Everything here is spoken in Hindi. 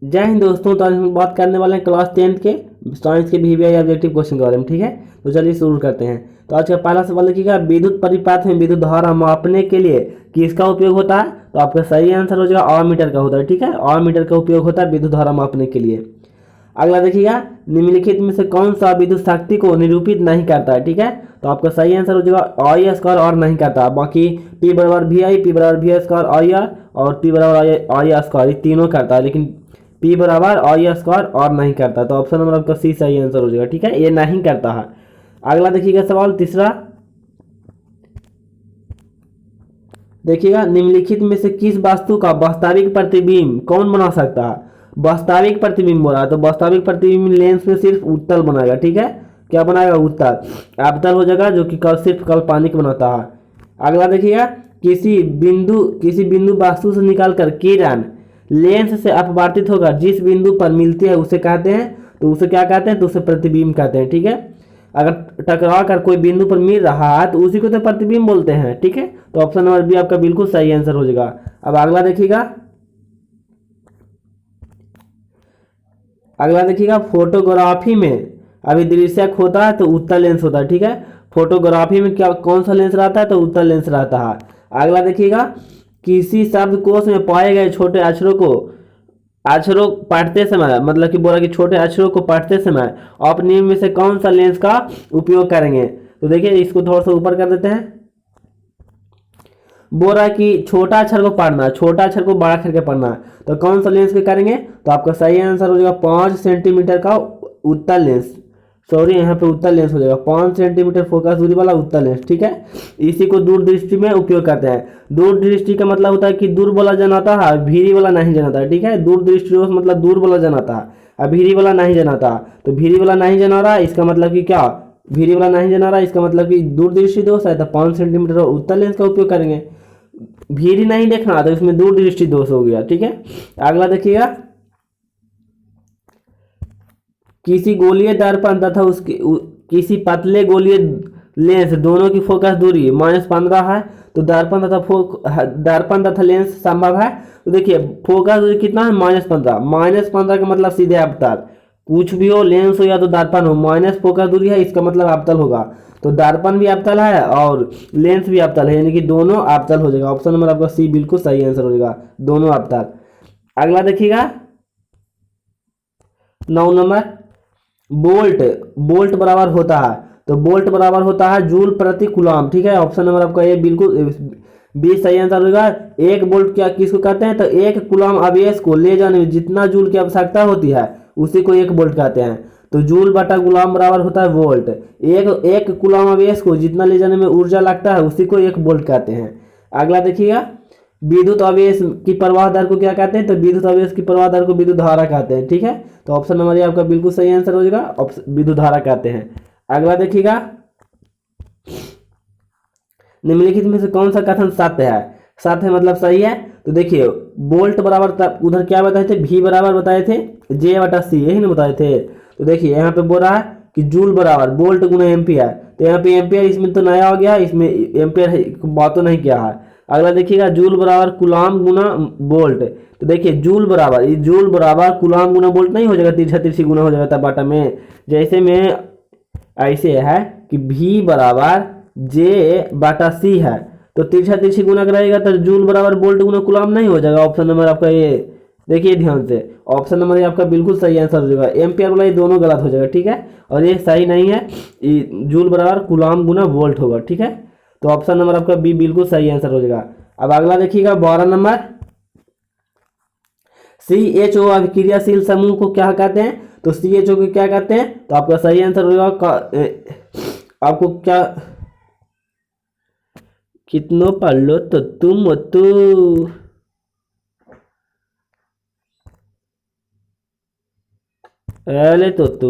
जय हिंद दोस्तों। तो आज हम बात करने वाले हैं क्लास 10 के साइंस के बिहेवियर या ऑब्जेक्टिव क्वेश्चन के बारे में। ठीक है, तो चलिए शुरू करते हैं। तो आज का पहला सवाल देखिएगा, विद्युत परिपथ में विद्युत धारा मापने के लिए किसका उपयोग होता है? तो आपका सही आंसर हो जाएगा अमीटर का होता है। ठीक है, अमीटर का उपयोग होता है विद्युत धारा मापने के लिए। अगला देखिएगा, निम्नलिखित में से कौन सा विद्युत शक्ति को निरूपित नहीं करता है? ठीक है, तो आपका सही आंसर हो जाएगा आई स्क्वायर और नहीं करता। बाकी पी बराबर वी आई, पी बराबर वी स्क्वायर आई आर और पी बराबर आई स्क्वायर, ये तीनों करता है, लेकिन पी बराबर आई स्क्वायर और नहीं करता। तो ऑप्शन नंबर आपका सी सही आंसर हो जाएगा। ठीक है, ये नहीं करता है। अगला देखिएगा सवाल तीसरा, देखिएगा निम्नलिखित में से किस वस्तु का वास्तविक प्रतिबिंब कौन बना सकता है? वास्तविक प्रतिबिंब बोला है, तो वास्तविक प्रतिबिंब लेंस में सिर्फ उत्तल बनाएगा। ठीक है, क्या बनाएगा? उत्तल। अवतल हो जाएगा, जो कि सिर्फ काल्पनिक बनाता है। अगला देखिएगा, किसी बिंदु वस्तु से निकालकर किरण लेंस से अपवर्तित होकर जिस बिंदु पर मिलती है उसे कहते हैं, तो उसे क्या कहते हैं? तो उसे प्रतिबिंब कहते हैं। ठीक है, अगर टकरा कर कोई बिंदु पर मिल रहा है तो उसी को तो प्रतिबिंब बोलते हैं। ठीक है, तो ऑप्शन नंबर बी आपका बिल्कुल सही आंसर हो जाएगा। अब अगला देखिएगा फोटोग्राफी में अभी दृश्यक होता है तो उत्तल लेंस होता है। ठीक है, फोटोग्राफी में क्या कौन सा लेंस रहता है? तो उत्तल लेंस रहता है। अगला देखिएगा, किसी शब्दकोश में पाए गए छोटे अक्षरों पढ़ते समय, मतलब कि बोला कि छोटे अक्षरों को पढ़ते समय आप निम्न में से कौन सा लेंस का उपयोग करेंगे? तो देखिए, इसको थोड़ा सा ऊपर कर देते हैं। बोल रहा है कि छोटा अक्षर को पढ़ना, छोटा अक्षर को बड़ा करके पढ़ना, तो कौन सा लेंस के करेंगे? तो आपका सही आंसर हो जाएगा 5 सेंटीमीटर का उत्तल लेंस। सॉरी, यहाँ पे उत्तल लेंस हो जाएगा, 5 सेंटीमीटर फोकस दूरी वाला उत्तल लेंस। ठीक है, इसी को दूरदृष्टि में उपयोग करते हैं। दूरदृष्टि का मतलब होता है कि दूर वाला जनाता है, भीरी वाला नहीं जनाता है। ठीक है, दूरदृष्टि मतलब दूर वाला जनाता है, अब भीरी वाला नहीं जनाता। तो भीरी वाला नहीं जना रहा, इसका मतलब कि क्या? भीरी वाला नहीं जना रहा, इसका मतलब कि दूरदृष्टि दोष है, तो 5 सेंटीमीटर उत्तल लेंस का उपयोग करेंगे। भीरी नहीं देखना तो इसमें दूरदृष्टि दोष हो गया। ठीक है, अगला देखिएगा, किसी गोलीय दर्पण तथा किसी पतले गोलीय लेंस दोनों की फोकस दूरी -15 है, तो दर्पण तथा लेंस संभव है। तो देखिए, फोकस दूरी कितना है? -15। -15 का मतलब सीधे अवतल, कुछ भी हो, लेंस हो या तो दर्पण हो, माइनस फोकस दूरी है, इसका मतलब अवतल होगा। तो दर्पण भी अवतल है और लेंस भी अवतल है, यानी कि दोनों अवतल हो जाएगा। ऑप्शन नंबर आपका सी बिल्कुल सही आंसर हो जाएगा, दोनों अवतल। अगला देखिएगा 9 नंबर, बोल्ट बोल्ट बराबर होता है, तो बोल्ट बराबर होता है जूल प्रति कूलम। ठीक है, ऑप्शन नंबर आपका ये बिल्कुल बी सही आंसर होगा। एक बोल्ट क्या किसको कहते हैं? तो एक कूलम आवेश को ले जाने में जितना जूल की आवश्यकता होती है उसी को एक बोल्ट कहते हैं। तो जूल बटा गुलाम बराबर होता है वोल्ट। एक कूलम आवेश को जितना ले जाने में ऊर्जा लगता है उसी को एक वोल्ट कहते हैं। अगला देखिएगा, विद्युत आवेश की प्रवाह दर को क्या कहते हैं? तो विद्युत आवेश की प्रवाह दर को विद्युत धारा कहते हैं। ठीक है, तो ऑप्शन नंबर ये आपका बिल्कुल सही आंसर हो जाएगा, विद्युत धारा कहते हैं। अगला देखिएगा, निम्नलिखित में से कौन सा कथन सत्य है? सत्य है मतलब सही है। तो देखिए, बोल्ट बराबर उधर क्या बताए थे? भी बराबर बताए थे जे बटा सी, यही ना बताए थे। तो देखिए, यहाँ पे बोल रहा है कि जूल बराबर बोल्ट गुना एम्पियर, तो यहाँ पे एम्पियर इसमें तो नया हो गया, इसमें एम्पियर बातों नहीं किया है। अगला देखिएगा, जूल बराबर कुलाम गुना बोल्ट, तो देखिए जूल बराबर कुलाम गुना बोल्ट नहीं हो जाएगा, तिरछा तिरछी गुना हो जाएगा तब बाटा में। जैसे में ऐसे है कि भी बराबर जे बाटा सी है, तो तिरछा तिरछी गुना कराएगा तो जूल बराबर बोल्ट गुना कुलाम नहीं हो जाएगा। ऑप्शन नंबर आपका ये, देखिए ध्यान से, ऑप्शन नंबर ये आपका बिल्कुल सही आंसर हो जाएगा। एम्पियर वाला ये दोनों गलत हो जाएगा। ठीक है, और ये सही नहीं है, जूल बराबर कुलाम गुना वोल्ट होगा। ठीक है, तो ऑप्शन नंबर आपका बी बिल्कुल सही आंसर हो जाएगा। अब अगला देखिएगा 12 नंबर, CHO अभिक्रियाशील समूह को क्या कहते हैं? तो CHO को क्या कहते हैं? तो आपका सही आंसर होगा आपको क्या, कितनों पढ़ लो तो तुम अरे तो तू